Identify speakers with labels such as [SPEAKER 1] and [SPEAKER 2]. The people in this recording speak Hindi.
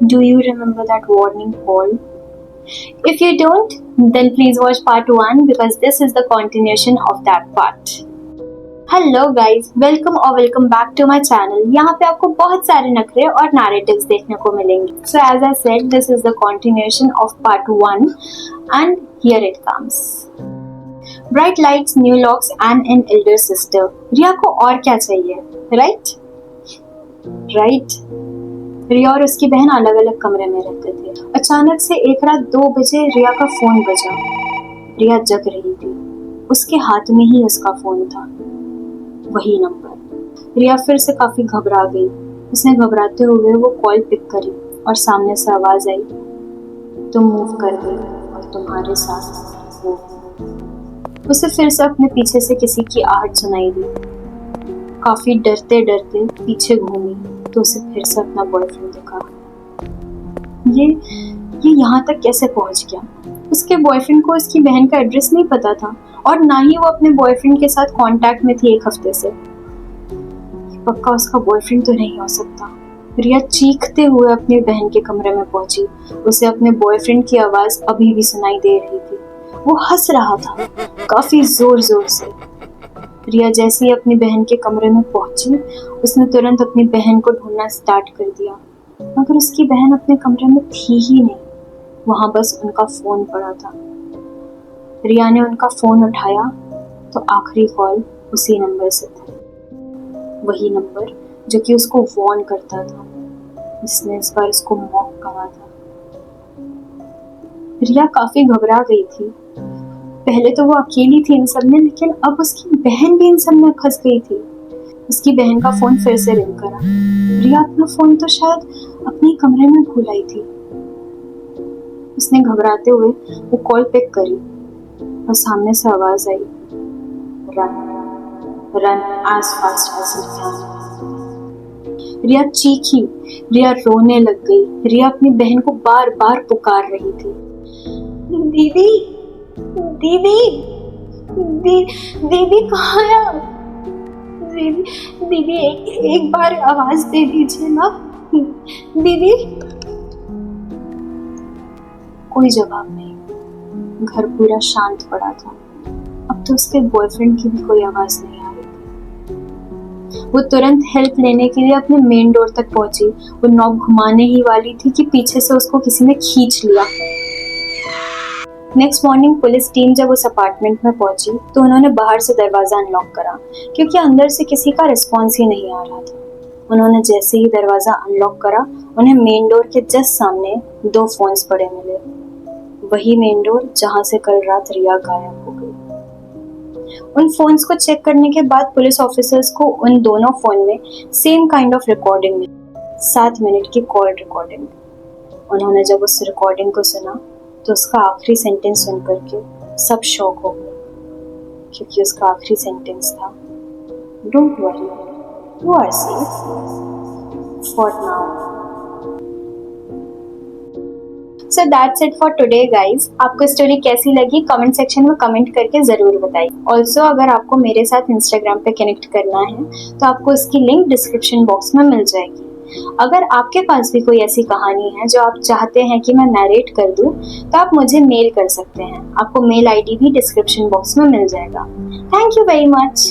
[SPEAKER 1] Do you remember that warning call? If you don't, then please watch part 1 because this is the continuation of that part. Hello guys, welcome back to my channel. यहाँ पे आपको बहुत सारे नखरे और नैरेटिव्स देखने को मिलेंगे। So as I said, this is the continuation of part 1 and here it comes. Bright lights, new locks and an elder sister. Riya को और क्या चाहिए, राइट? रिया और उसकी बहन अलग अलग कमरे में रहते थे। अचानक से एक रात 2 बजे रिया का फोन बजा। रिया जग रही थी, उसके हाथ में ही उसका फोन था, वही नंबर। रिया फिर से काफी घबरा गई। उसने घबराते हुए वो कॉल पिक करी और सामने से आवाज आई, तुम मूव कर गई और तुम्हारे साथ वो। उसे फिर से अपने पीछे से किसी की आहट सुनाई दी। काफी डरते डरते पीछे घूमी तो उसे फिर से अपना बॉयफ्रेंड दिखा। ये यहाँ तक कैसे पहुंच गया? उसके बॉयफ्रेंड को उसकी बहन का एड्रेस नहीं पता था और ना ही वो अपने बॉयफ्रेंड के साथ कांटेक्ट में थी 1 हफ्ते से। पक्का उसका बॉयफ्रेंड तो नहीं हो सकता। रिया चीखते हुए अपनी बहन के कमरे में पहुंची। उसे अपने बॉयफ्रेंड की आवाज अभी भी सुनाई दे रही थी। वो हंस रहा था, काफी जोर जोर से। रिया जैसे ही अपनी बहन के कमरे में पहुंची, उसने तुरंत अपनी बहन को ढूंढना स्टार्ट कर दिया, मगर उसकी बहन अपने कमरे में थी ही नहीं। वहां बस उनका फोन पड़ा था। रिया ने उनका फोन उठाया तो आखिरी कॉल उसी नंबर से था, वही नंबर जो कि उसको वॉर्न करता था। इसने इस बार उसको मॉक करा था। रिया काफी घबरा गई थी। पहले तो वो अकेली थी इन सब में, लेकिन अब उसकी बहन भी इन सब में फंस गई थी। उसकी बहन का फोन फिर से रिंग करा। रिया अपना फोन तो शायद अपने कमरे में भूल आई थी। उसने घबराते हुए वो कॉल पिक करी और सामने से आवाज आई, run as fast as you can. Riya चीखी, रिया रोने लग गई। रिया अपनी बहन को बार बार पुकार रही थी, दीदी दीदी दीदी कहाँ है आप? दीदी एक बार आवाज दे दीजिए ना दीदी। कोई जवाब नहीं। घर पूरा शांत पड़ा था। अब तो उसके बॉयफ्रेंड की भी कोई आवाज नहीं आ रही थी। वो तुरंत हेल्प लेने के लिए अपने मेन डोर तक पहुंची। वो नॉब घुमाने ही वाली थी कि पीछे से उसको किसी ने खींच लिया। नेक्स्ट मॉर्निंग पुलिस टीम जब उस अपार्टमेंट में पहुंची तो उन्होंने बाहर से दरवाजा अनलॉक करा, क्योंकि अंदर से किसी का रिस्पॉन्स ही नहीं आ रहा था। उन्होंने जैसे ही दरवाजा अनलॉक करा, उन्हें मेन डोर के जस्ट सामने 2 फोन्स पड़े मिले। वही मेन डोर जहां से कल रात रिया गायब हो गई। उन फोन्स को चेक करने के बाद पुलिस ऑफिसर्स को उन दोनों फोन में सेम काइंड ऑफ रिकॉर्डिंग मिली, 7 मिनट की कॉल रिकॉर्डिंग। उन्होंने जब उस रिकॉर्डिंग को सुना तो उसका आखिरी सेंटेंस सुन करके सब शॉक हो गए, क्योंकि उसका आखिरी सेंटेंस था, don't worry, you are safe for now. So that's it for today guys. आपको स्टोरी कैसी लगी कमेंट सेक्शन में कमेंट करके जरूर बताइए। ऑल्सो अगर आपको मेरे साथ इंस्टाग्राम पे कनेक्ट करना है तो आपको उसकी लिंक डिस्क्रिप्शन बॉक्स में मिल जाएगी। अगर आपके पास भी कोई ऐसी कहानी है जो आप चाहते हैं कि मैं नरेट कर दूं, तो आप मुझे मेल कर सकते हैं। आपको मेल आईडी भी डिस्क्रिप्शन बॉक्स में मिल जाएगा। Thank you very much.